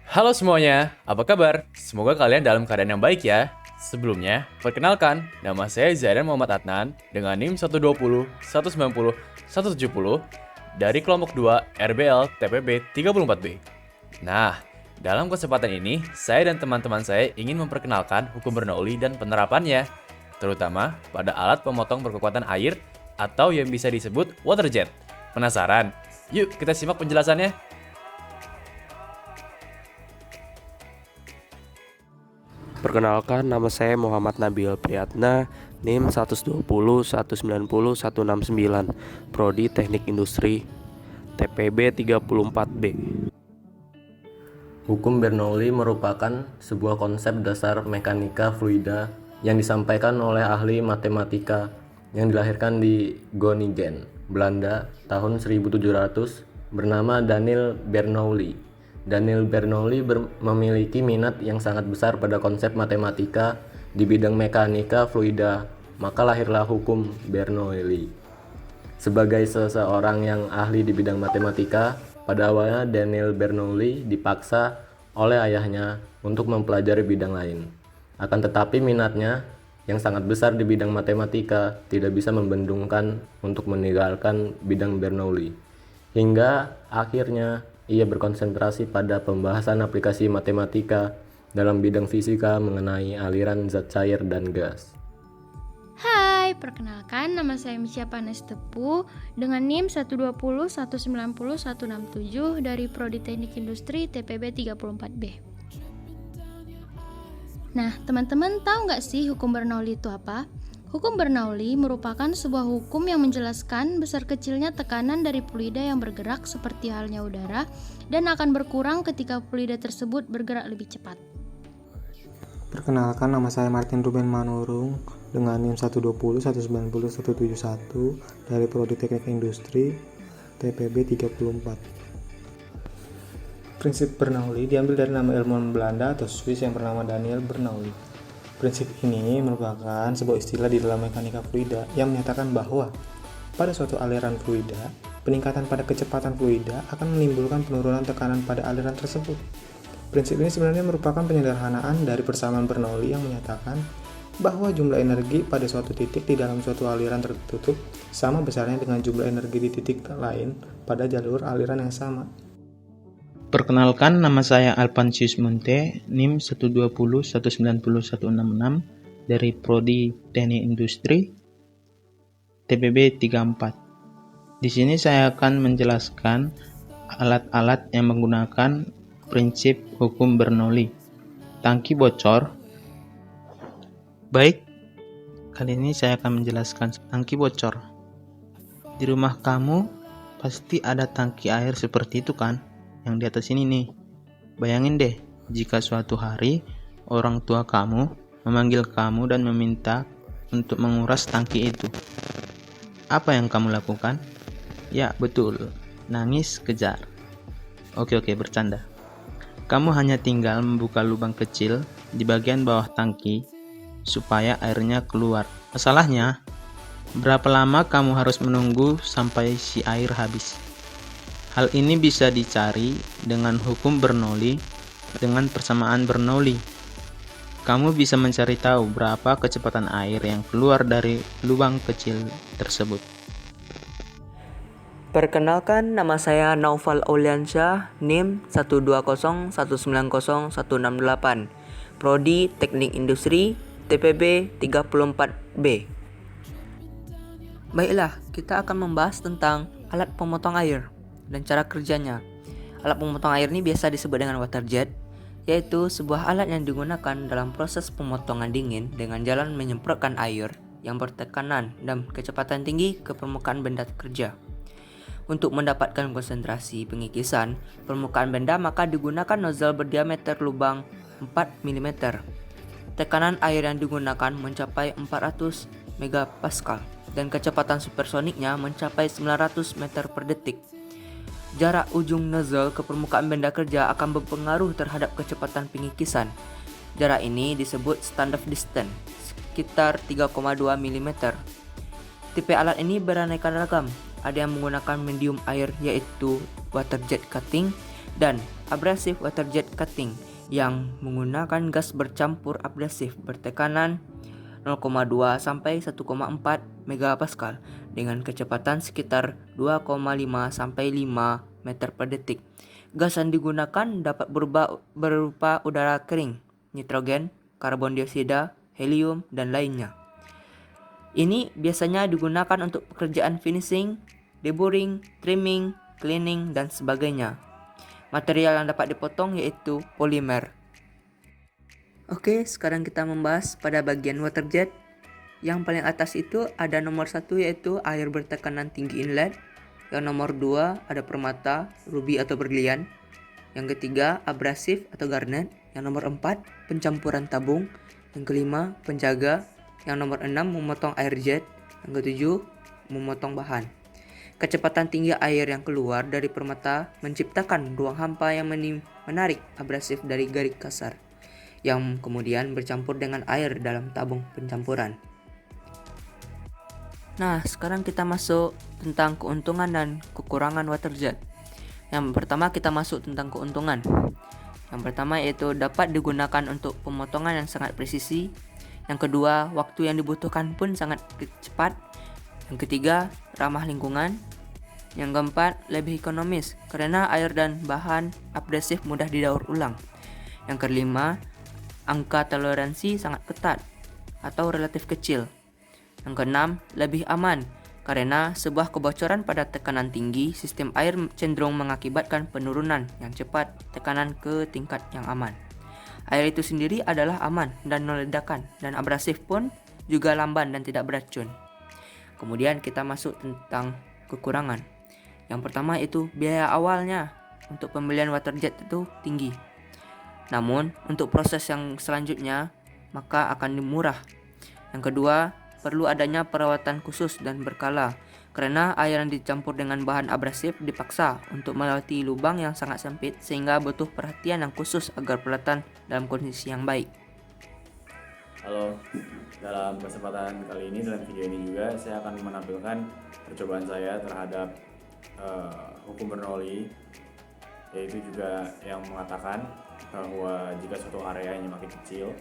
Halo semuanya, apa kabar? Semoga kalian dalam keadaan yang baik ya. Sebelumnya, perkenalkan, nama saya Zaidan Muhammad Adnan dengan NIM 120 190 170 dari kelompok 2 RBL TPB 34B. Nah, dalam kesempatan ini, saya dan teman-teman saya ingin memperkenalkan hukum Bernoulli dan penerapannya, terutama pada alat pemotong berkekuatan air atau yang bisa disebut water jet. Penasaran? Yuk kita simak penjelasannya. Perkenalkan, nama saya Muhammad Nabil Priyatna, NIM 120 190 169, Prodi Teknik Industri, TPB 34B. Hukum Bernoulli merupakan sebuah konsep dasar mekanika fluida yang disampaikan oleh ahli matematika yang dilahirkan di Groningen, Belanda tahun 1700 bernama Daniel Bernoulli. Daniel Bernoulli memiliki minat yang sangat besar pada konsep matematika di bidang mekanika fluida, maka lahirlah hukum Bernoulli. Sebagai seseorang yang ahli di bidang matematika, pada awalnya Daniel Bernoulli dipaksa oleh ayahnya untuk mempelajari bidang lain. Akan tetapi minatnya yang sangat besar di bidang matematika tidak bisa membendungkan untuk meninggalkan bidang Bernoulli. Hingga akhirnya ia berkonsentrasi pada pembahasan aplikasi matematika dalam bidang fisika mengenai aliran zat cair dan gas. Hai, perkenalkan nama saya Misha Panes Tepu dengan NIM 120 190 167 dari Prodi Teknik Industri TPB 34B. Nah, teman-teman tahu nggak sih hukum Bernoulli itu apa? Hukum Bernoulli merupakan sebuah hukum yang menjelaskan besar kecilnya tekanan dari fluida yang bergerak seperti halnya udara dan akan berkurang ketika fluida tersebut bergerak lebih cepat. Perkenalkan, nama saya Martin Ruben Manurung dengan NIM 120 190 171 dari Prodi Teknik Industri TPB 34. Prinsip Bernoulli diambil dari nama ilmuwan Belanda atau Swiss yang bernama Daniel Bernoulli. Prinsip ini merupakan sebuah istilah di dalam mekanika fluida yang menyatakan bahwa pada suatu aliran fluida, peningkatan pada kecepatan fluida akan menimbulkan penurunan tekanan pada aliran tersebut. Prinsip ini sebenarnya merupakan penyederhanaan dari persamaan Bernoulli yang menyatakan bahwa jumlah energi pada suatu titik di dalam suatu aliran tertutup sama besarnya dengan jumlah energi di titik lain pada jalur aliran yang sama. Perkenalkan, nama saya Alpansius Munte, NIM 120 190 166 dari Prodi Teknik Industri TPB 34. Di sini saya akan menjelaskan alat-alat yang menggunakan prinsip hukum Bernoulli. Tangki bocor. Baik, kali ini saya akan menjelaskan tangki bocor. Di rumah kamu pasti ada tangki air seperti itu kan? Yang di atas ini nih. Bayangin deh, jika suatu hari orang tua kamu memanggil kamu dan meminta untuk menguras tangki itu. Apa yang kamu lakukan? Ya, betul. Nangis kejar. Oke, bercanda. Kamu hanya tinggal membuka lubang kecil di bagian bawah tangki supaya airnya keluar. Masalahnya, berapa lama kamu harus menunggu sampai si air habis? Hal ini bisa dicari dengan hukum Bernoulli dengan persamaan Bernoulli. Kamu bisa mencari tahu berapa kecepatan air yang keluar dari lubang kecil tersebut. Perkenalkan, nama saya Naufal Auliansyah, NIM 120 190 168, Prodi Teknik Industri, TPB 34B. Baiklah, kita akan membahas tentang alat pemotong air dan cara kerjanya. Alat pemotong air ini biasa disebut dengan water jet, yaitu sebuah alat yang digunakan dalam proses pemotongan dingin dengan jalan menyemprotkan air yang bertekanan dan kecepatan tinggi ke permukaan benda kerja. Untuk mendapatkan konsentrasi pengikisan permukaan benda, maka digunakan nozzle berdiameter lubang 4 mm. Tekanan air yang digunakan mencapai 400 megapascal dan kecepatan supersoniknya mencapai 900 meter per detik. Jarak ujung nozzle ke permukaan benda kerja akan berpengaruh terhadap kecepatan pengikisan. Jarak ini disebut standard distance, sekitar 3,2 mm. Tipe alat ini beraneka ragam. Ada yang menggunakan medium air yaitu water jet cutting dan abrasive water jet cutting yang menggunakan gas bercampur abrasif bertekanan 0,2 sampai 1,4 megapascal dengan kecepatan sekitar 2,5 sampai 5 meter per detik. Gas yang digunakan dapat berupa udara kering, nitrogen, karbon dioksida, helium, dan lainnya. Ini biasanya digunakan untuk pekerjaan finishing, deburring, trimming, cleaning, dan sebagainya. Material yang dapat dipotong yaitu polimer. Oke, sekarang kita membahas pada bagian water jet. Yang paling atas itu ada nomor 1 yaitu air bertekanan tinggi inlet. Yang nomor 2 ada permata, ruby atau berlian. Yang ketiga abrasif atau garnet. Yang nomor 4 pencampuran tabung. Yang kelima penjaga. Yang nomor 6 memotong air jet. Yang ketujuh memotong bahan. Kecepatan tinggi air yang keluar dari permata menciptakan ruang hampa yang menarik abrasif dari garis kasar, yang kemudian bercampur dengan air dalam tabung pencampuran. Nah, sekarang kita masuk tentang keuntungan dan kekurangan water jet. Yang pertama kita masuk tentang keuntungan. Yang pertama yaitu dapat digunakan untuk pemotongan yang sangat presisi. Yang kedua, waktu yang dibutuhkan pun sangat cepat. Yang ketiga, ramah lingkungan. Yang keempat, lebih ekonomis karena air dan bahan abrasif mudah didaur ulang. Yang kelima, angka toleransi sangat ketat atau relatif kecil. Yang keenam, lebih aman karena sebuah kebocoran pada tekanan tinggi, sistem air cenderung mengakibatkan penurunan yang cepat tekanan ke tingkat yang aman. Air itu sendiri adalah aman dan non-ledakan, dan abrasif pun juga lamban dan tidak beracun. Kemudian kita masuk tentang kekurangan. Yang pertama itu biaya awalnya untuk pembelian water jet itu tinggi. Namun untuk proses yang selanjutnya maka akan murah. Yang kedua, perlu adanya perawatan khusus dan berkala karena air yang dicampur dengan bahan abrasif dipaksa untuk melewati lubang yang sangat sempit sehingga butuh perhatian yang khusus agar peralatan dalam kondisi yang baik. Halo, dalam kesempatan kali ini, dalam video ini juga saya akan menampilkan percobaan saya terhadap hukum Bernoulli, yaitu juga yang mengatakan bahwa jika suatu areanya makin kecil,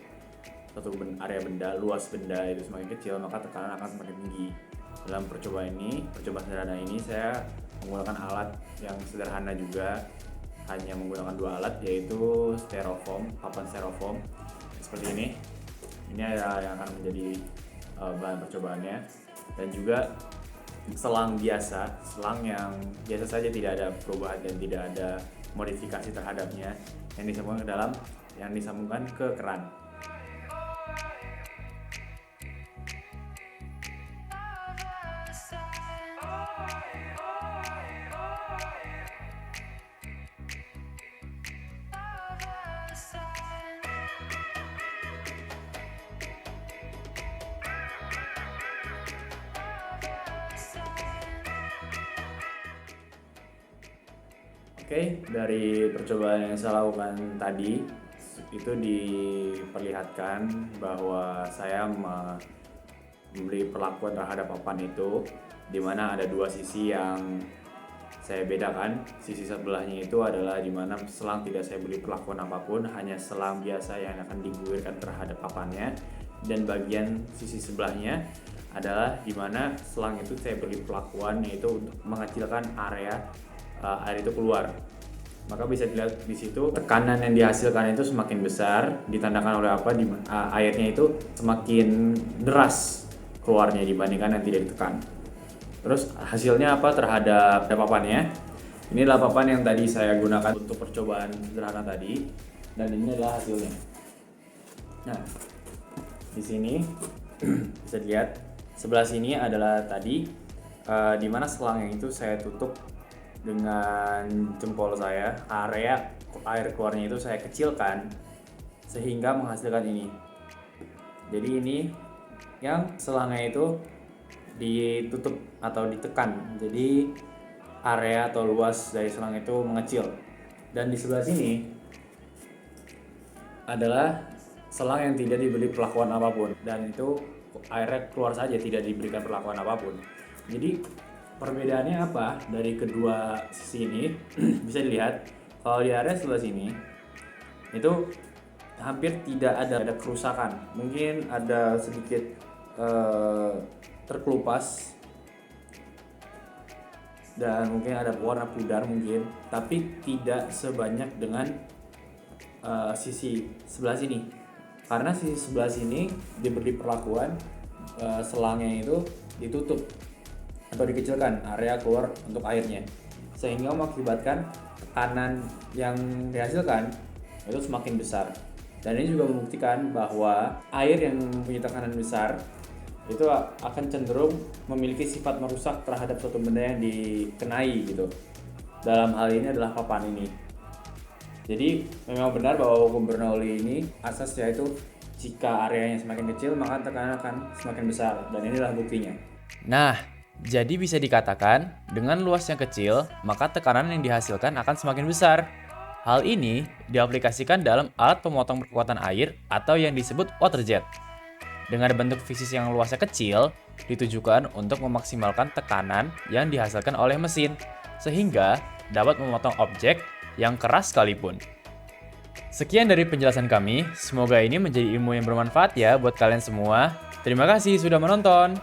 suatu area benda, luas benda itu semakin kecil, maka tekanan akan semakin tinggi. Dalam percobaan sederhana ini saya menggunakan alat yang sederhana juga, hanya menggunakan 2 alat, yaitu styrofoam, papan styrofoam seperti ini. Ini adalah yang akan menjadi bahan percobaannya, dan juga selang biasa, selang yang biasa saja, tidak ada perubahan dan tidak ada modifikasi terhadapnya, yang disambungkan ke keran. Oke, dari percobaan yang saya lakukan tadi itu diperlihatkan bahwa saya memberi perlakuan terhadap papan itu, di mana ada 2 sisi yang saya bedakan. Sisi sebelahnya itu adalah di mana selang tidak saya beri perlakuan apapun, hanya selang biasa yang akan digulirkan terhadap papannya, dan bagian sisi sebelahnya adalah di mana selang itu saya beri perlakuan, yaitu untuk mengecilkan area air itu keluar. Maka bisa dilihat di situ tekanan yang dihasilkan itu semakin besar, ditandakan oleh apa? Airnya itu semakin deras keluarnya dibandingkan yang tidak ditekan. Terus hasilnya apa terhadap papannya? Ini adalah papan yang tadi saya gunakan untuk percobaan sederhana tadi, dan ini adalah hasilnya. Nah, di sini bisa dilihat sebelah sini adalah tadi di mana selang yang itu saya tutup dengan jempol saya, area air keluarnya itu saya kecilkan sehingga menghasilkan ini. Jadi ini yang selangnya itu ditutup atau ditekan, jadi area atau luas dari selang itu mengecil. Dan di sebelah sini adalah selang yang tidak diberi perlakuan apapun, dan itu airnya keluar saja, tidak diberikan perlakuan apapun. Jadi perbedaannya apa dari kedua sisi ini? Bisa dilihat Kalau di area sebelah sini itu hampir tidak ada kerusakan. Mungkin ada sedikit terkelupas dan mungkin ada warna pudar mungkin, tapi tidak sebanyak dengan sisi sebelah sini. Karena sisi sebelah sini diberi perlakuan selangnya itu ditutup atau dikecilkan area keluar untuk airnya, sehingga mengakibatkan tekanan yang dihasilkan itu semakin besar. Dan ini juga membuktikan bahwa air yang mempunyai tekanan besar itu akan cenderung memiliki sifat merusak terhadap suatu benda yang dikenai gitu. Dalam hal ini adalah papan ini. Jadi memang benar bahwa hukum Bernoulli ini asasnya itu jika areanya semakin kecil maka tekanan akan semakin besar, dan inilah buktinya. Nah, jadi bisa dikatakan dengan luas yang kecil maka tekanan yang dihasilkan akan semakin besar. Hal ini diaplikasikan dalam alat pemotong perkuatan air atau yang disebut water jet. Dengan bentuk fisis yang luasnya kecil, ditujukan untuk memaksimalkan tekanan yang dihasilkan oleh mesin, sehingga dapat memotong objek yang keras sekalipun. Sekian dari penjelasan kami, semoga ini menjadi ilmu yang bermanfaat ya buat kalian semua. Terima kasih sudah menonton.